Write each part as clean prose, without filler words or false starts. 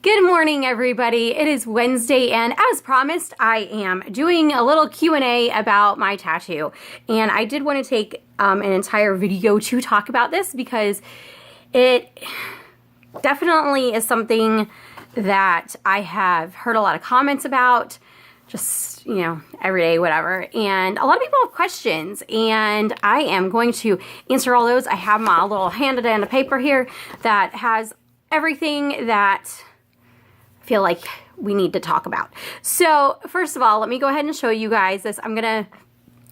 Good morning, everybody. It is Wednesday, and as promised, I am doing a little Q&A about my tattoo. And I did want to take an entire video to talk about this because it definitely is something that I have heard a lot of comments about, just, every day, whatever. And a lot of people have questions, and I am going to answer all those. I have my little handy and a paper here that has everything that I feel like we need to talk about. So first of all, let me go ahead and show you guys this.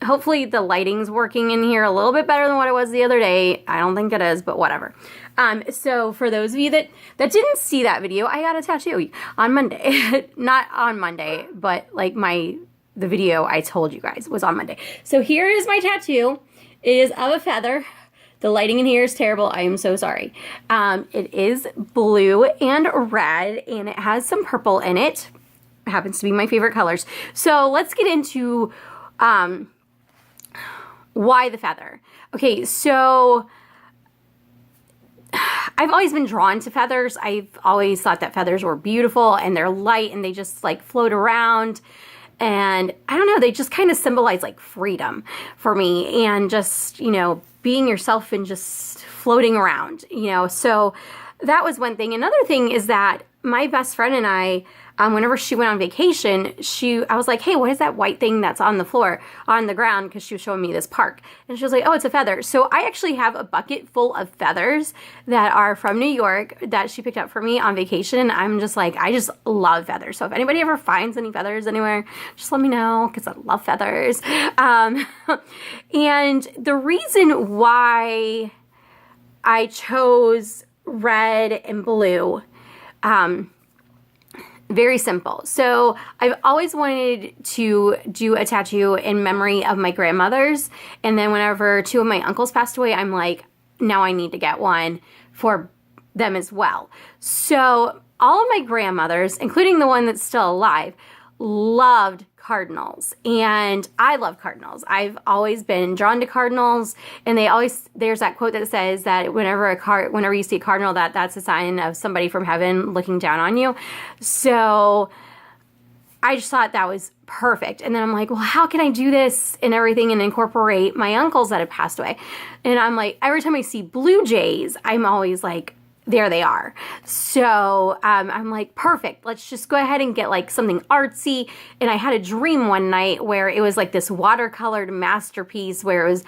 Hopefully the lighting's working in here a little bit better than what it was the other day. I don't think it is, but whatever. So for those of you that didn't see that video, I got a tattoo on Monday. Not on Monday, but like the video I told you guys was on Monday. So here is my tattoo. It is of a feather. The lighting in here is terrible. I am so sorry. It is blue and red, and it has some purple in it. It happens to be my favorite colors. So let's get into why the feather. Okay, so I've always been drawn to feathers. I've always thought that feathers were beautiful, and they're light, and they just like float around. And I don't know, they just kind of symbolize like freedom for me, and just, being yourself and just floating around, So that was one thing. Another thing is that my best friend and I, whenever she went on vacation, I was like, hey, what is that white thing that's on the floor, on the ground? Because she was showing me this park. And she was like, oh, it's a feather. So I actually have a bucket full of feathers that are from New York that she picked up for me on vacation. And I'm just like, I just love feathers. So if anybody ever finds any feathers anywhere, just let me know, because I love feathers. And the reason why I chose red and blue, very simple. So I've always wanted to do a tattoo in memory of my grandmothers. And then whenever two of my uncles passed away, I'm like, now I need to get one for them as well. So all of my grandmothers, including the one that's still alive, loved cardinals, and I love cardinals. I've always been drawn to cardinals, and there's that quote that says that whenever you see a cardinal, that's a sign of somebody from heaven looking down on you. So I just thought that was perfect. And then I'm like, well, how can I do this and everything and incorporate my uncles that have passed away? And I'm like, every time I see blue jays, I'm always like, there they are. So I'm like, perfect. Let's just go ahead and get like something artsy. And I had a dream one night where it was like this watercolored masterpiece where it was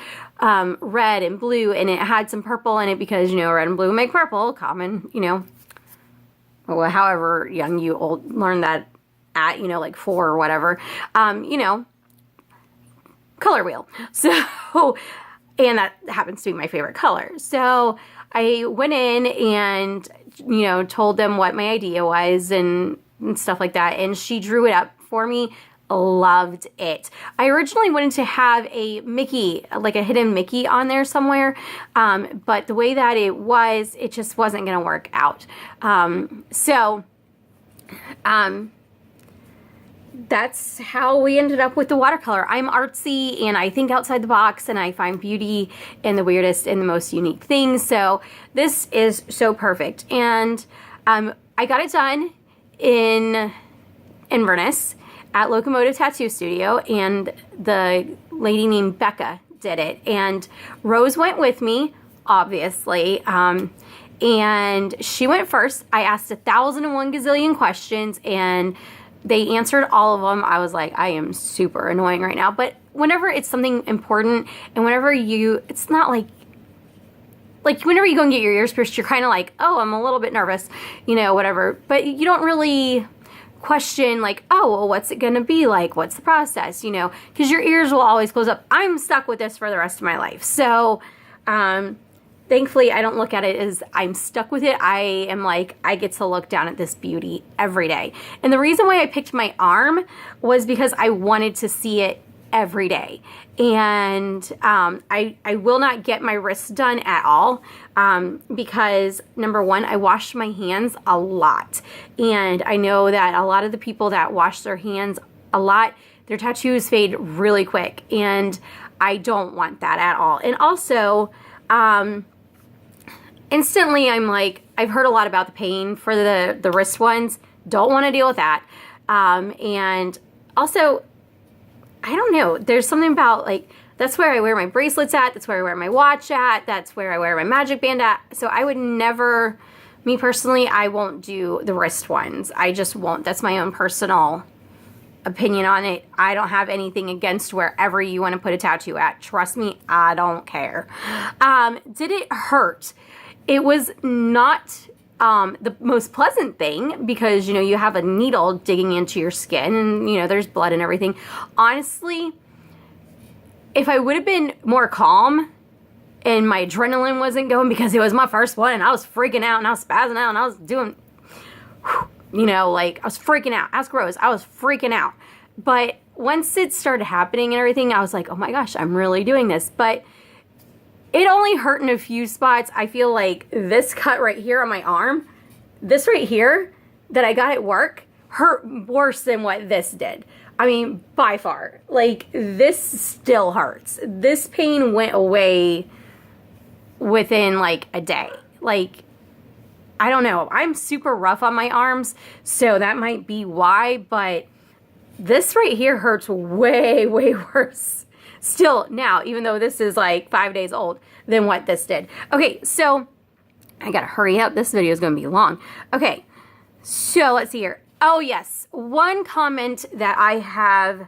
red and blue, and it had some purple in it because, red and blue make purple, common, however young you learn that at, like 4 or whatever, color wheel. So, and that happens to be my favorite color. So I went in and, told them what my idea was and stuff like that. And she drew it up for me. Loved it. I originally wanted to have a Mickey, like a hidden Mickey on there somewhere. But the way that it just wasn't going to work out. That's how we ended up with the watercolor. I'm artsy, and I think outside the box, and I find beauty in the weirdest and the most unique things. So this is so perfect. And I got it done in Inverness at Locomotive Tattoo Studio, and the lady named Becca did it. And Rose went with me, obviously. And she went first. I asked 1,001 gazillion questions, and they answered all of them. I was like, I am super annoying right now. But whenever it's something important, and it's not like whenever you go and get your ears pierced, you're kind of like, oh, I'm a little bit nervous, whatever. But you don't really question like, oh, well, what's it going to be like? What's the process? Because your ears will always close up. I'm stuck with this for the rest of my life. So, thankfully, I don't look at it as I'm stuck with it. I am like, I get to look down at this beauty every day. And the reason why I picked my arm was because I wanted to see it every day. And I will not get my wrists done at all because, number one, I wash my hands a lot. And I know that a lot of the people that wash their hands a lot, their tattoos fade really quick. And I don't want that at all. And also, instantly I'm like, I've heard a lot about the pain for the wrist ones. Don't want to deal with that. And also, I don't know. There's something about like, that's where I wear my bracelets at. That's where I wear my watch at. That's where I wear my magic band at. So I would never, me personally, I won't do the wrist ones. I just won't. That's my own personal opinion on it. I don't have anything against wherever you want to put a tattoo at. Trust me, I don't care. Did it hurt? It was not the most pleasant thing because, you know, you have a needle digging into your skin and, you know, there's blood and everything. Honestly, if I would have been more calm and my adrenaline wasn't going because it was my first one and I was freaking out and I was spazzing out and I was doing, you know, like I was freaking out. Ask Rose, I was freaking out. But once it started happening and everything, I was like, oh my gosh, I'm really doing this. But it only hurt in a few spots. I feel like this cut right here on my arm, this right here that I got at work hurt worse than what this did. I mean, by far. Like, this still hurts. This pain went away within, like, a day. Like, I don't know. I'm super rough on my arms, so that might be why, but this right here hurts way, way worse. Still, now, even though this is, like, 5 days old, than what this did. Okay, so, I gotta hurry up. This video is gonna be long. Okay, so, let's see here. Oh, yes. One comment that I have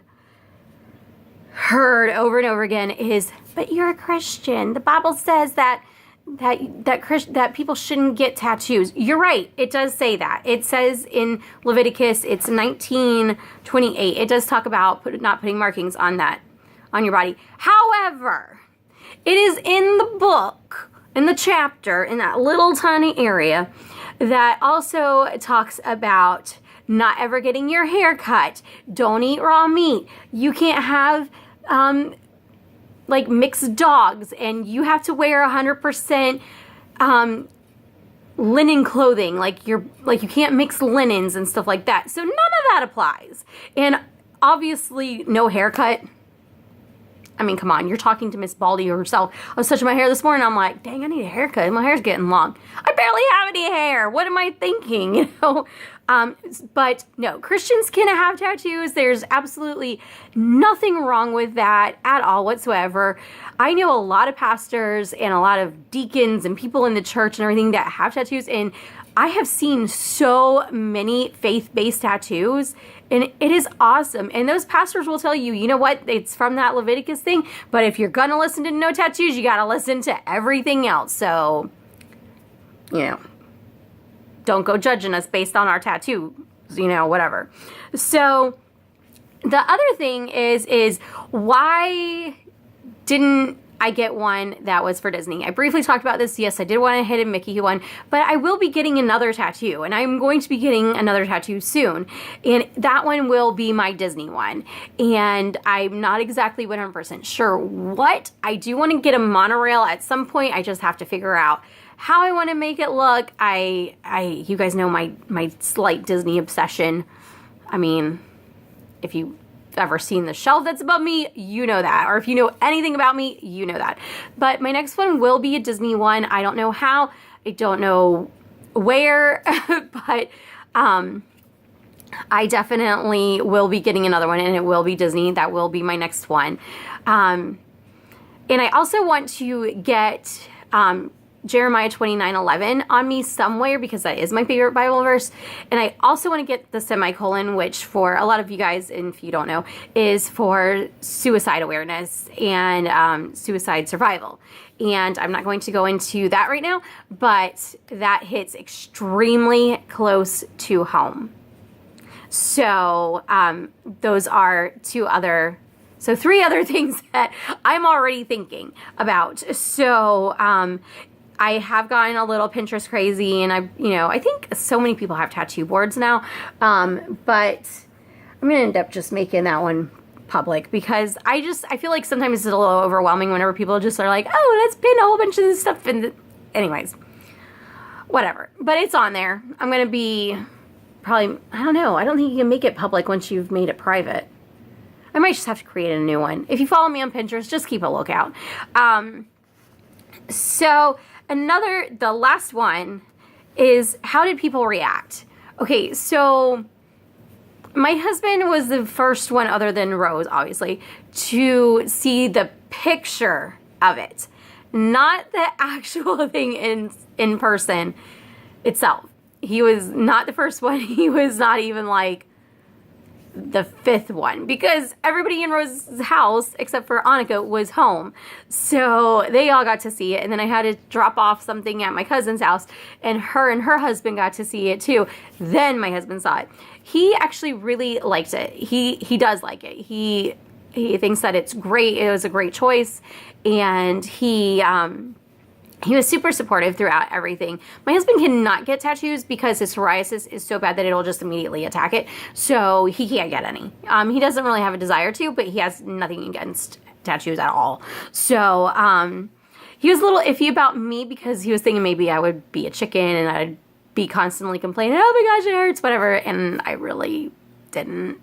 heard over and over again is, but you're a Christian. The Bible says that people shouldn't get tattoos. You're right. It does say that. It says in Leviticus, it's 19:28. It does talk about not putting markings on that, on your body. However, it is in the book, in the chapter, in that little tiny area, that also talks about not ever getting your hair cut. Don't eat raw meat. You can't have like mixed dogs, and you have to wear 100% linen clothing. Like you can't mix linens and stuff like that. So none of that applies. And obviously, no haircut. I mean, come on, you're talking to Miss Baldy herself. I was touching my hair this morning. I'm like, dang, I need a haircut. My hair's getting long. I barely have any hair. What am I thinking? You know? But no, Christians can have tattoos. There's absolutely nothing wrong with that at all whatsoever. I know a lot of pastors and a lot of deacons and people in the church and everything that have tattoos, and I have seen so many faith-based tattoos, and it is awesome. And those pastors will tell you, you know what, it's from that Leviticus thing, but if you're gonna listen to no tattoos, you gotta listen to everything else. So, you know, don't go judging us based on our tattoos, you know, whatever. So, the other thing is why didn't I get one that was for Disney? I briefly talked about this. Yes, I did want a Hidden Mickey one, but I will be getting another tattoo, and I'm going to be getting another tattoo soon, and that one will be my Disney one, and I'm not exactly 100% sure what. I do want to get a monorail at some point. I just have to figure out how I want to make it look. You guys know my slight Disney obsession. I mean, if you ever seen the shelf that's above me, you know that. Or if you know anything about me, you know that. But my next one will be a Disney one. I don't know how. I don't know where. But I definitely will be getting another one, and it will be Disney. That will be my next one. And I also want to get Jeremiah 29:11 on me somewhere, because that is my favorite Bible verse. And I also want to get the semicolon, which for a lot of you guys, and if you don't know, is for suicide awareness and suicide survival. And I'm not going to go into that right now, but that hits extremely close to home. So those are three other things that I'm already thinking about. So I have gotten a little Pinterest crazy, and I think so many people have tattoo boards now, but I'm gonna end up just making that one public, because I feel like sometimes it's a little overwhelming whenever people just are like, oh, let's pin a whole bunch of this stuff, and anyways, whatever. But it's on there. I'm gonna be probably, I don't know, I don't think you can make it public once you've made it private. I might just have to create a new one. If you follow me on Pinterest, just keep a lookout. So the last one is how did people react? Okay, so my husband was the first one, other than Rose, obviously, to see the picture of it, not the actual thing in person itself. He was not the first one. He was not even like the fifth one, because everybody in Rose's house except for Annika was home, so they all got to see it. And then I had to drop off something at my cousin's house, and her husband got to see it too. Then my husband saw it. He actually really liked it. He does like it. He thinks that it's great. It was a great choice, and he was super supportive throughout everything. My husband cannot get tattoos because his psoriasis is so bad that it'll just immediately attack it. So he can't get any. He doesn't really have a desire to, but he has nothing against tattoos at all. So he was a little iffy about me because he was thinking maybe I would be a chicken and I'd be constantly complaining, oh my gosh, it hurts, whatever. And I really didn't.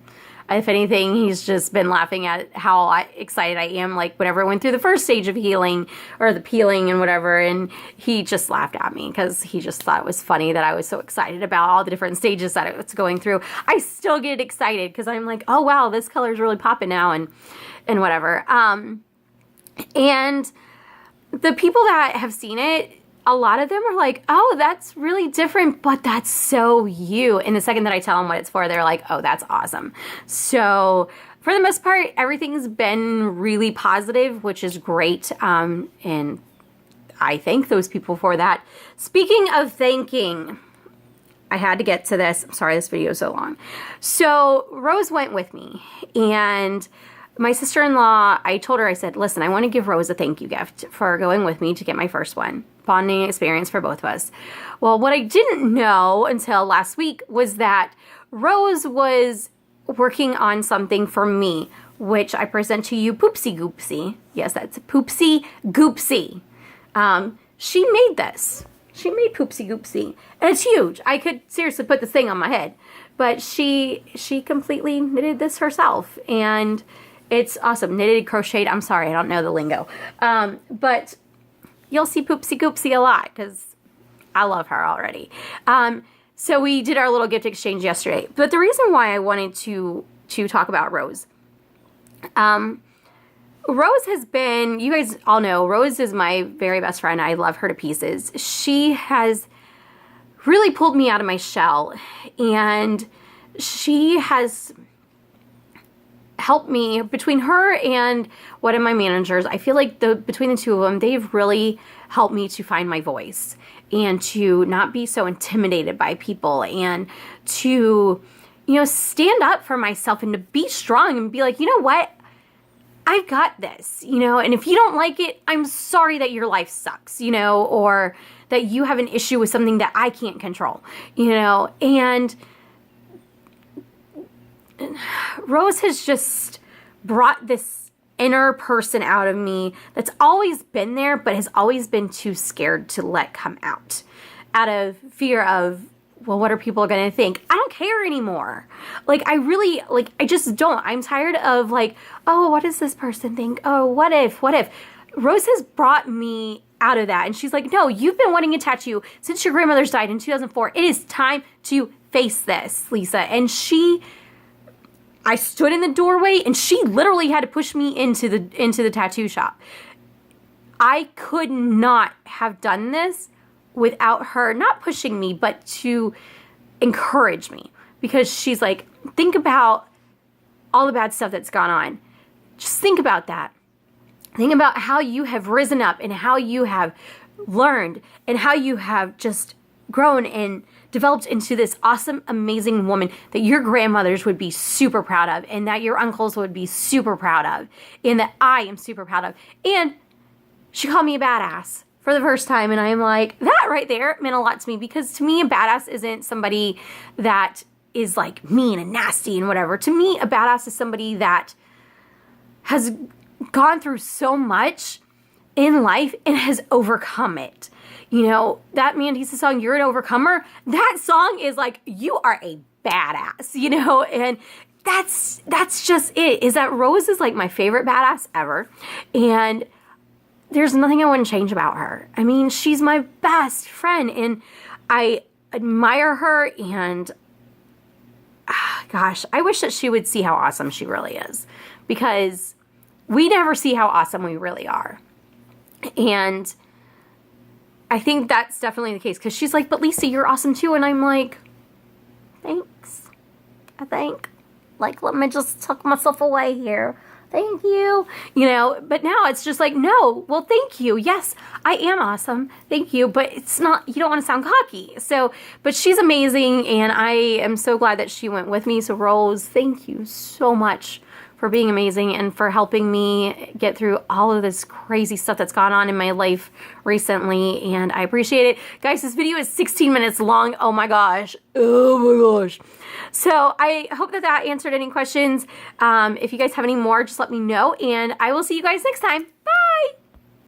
If anything, he's just been laughing at how excited I am, like whenever I went through the first stage of healing or the peeling and whatever, and he just laughed at me because he just thought it was funny that I was so excited about all the different stages that it was going through. I still get excited because I'm like, oh wow, this color is really popping now, and whatever. And the people that have seen it, a lot of them are like, oh, that's really different, but that's so you. And the second that I tell them what it's for, they're like, oh, that's awesome. So for the most part, everything's been really positive, which is great. And I thank those people for that. Speaking of thanking, I had to get to this. I'm sorry this video is so long. So Rose went with me, and my sister-in-law, I told her, I said, listen, I want to give Rose a thank you gift for going with me to get my first one. Bonding experience for both of us. Well, what I didn't know until last week was that Rose was working on something for me, which I present to you, Poopsie Goopsie. Yes, that's Poopsie Goopsie. She made this. She made Poopsie Goopsie. And it's huge. I could seriously put this thing on my head. But she completely knitted this herself. And it's awesome. Knitted, crocheted. I'm sorry, I don't know the lingo. But you'll see Poopsie Goopsie a lot because I love her already. So we did our little gift exchange yesterday. But the reason why I wanted to talk about Rose, Rose has been, you guys all know, Rose is my very best friend. I love her to pieces. She has really pulled me out of my shell, and she has helped me. Between her and one of my managers, I feel like between the two of them, they've really helped me to find my voice and to not be so intimidated by people, and to, stand up for myself and to be strong and be like, you know what? I've got this, and if you don't like it, I'm sorry that your life sucks, or that you have an issue with something that I can't control, and Rose has just brought this inner person out of me that's always been there, but has always been too scared to let come out of fear of, well, what are people going to think? I don't care anymore. I just don't. I'm tired of oh, what does this person think? Oh, what if? Rose has brought me out of that. And she's like, no, you've been wanting a tattoo since your grandmother's died in 2004. It is time to face this, Lisa. And I stood in the doorway and she literally had to push me into the tattoo shop. I could not have done this without her not pushing me, but to encourage me, because she's like, think about all the bad stuff that's gone on. Just think about that. Think about how you have risen up and how you have learned and how you have just grown and developed into this awesome, amazing woman that your grandmothers would be super proud of, and that your uncles would be super proud of, and that I am super proud of. And she called me a badass for the first time, and I am like, that right there meant a lot to me, because to me, a badass isn't somebody that is like mean and nasty and whatever. To me, a badass is somebody that has gone through so much in life and has overcome it. That Mandisa song, You're an Overcomer, that song is like, you are a badass, and that's just it, is that Rose is like my favorite badass ever. And there's nothing I wouldn't change about her. I mean, she's my best friend, and I admire her, and gosh, I wish that she would see how awesome she really is, because we never see how awesome we really are. And I think that's definitely the case, because she's like, but Lisa, you're awesome too. And I'm like, thanks. I think. Like, let me just tuck myself away here. Thank you. You know, but now it's just like, no, well, thank you. Yes, I am awesome. Thank you. But it's not, you don't want to sound cocky. So, but she's amazing. And I am so glad that she went with me. So Rose, thank you so much for being amazing and for helping me get through all of this crazy stuff that's gone on in my life recently. And I appreciate it. Guys, this video is 16 minutes long. Oh my gosh. Oh my gosh. So I hope that that answered any questions. If you guys have any more, just let me know. And I will see you guys next time. Bye.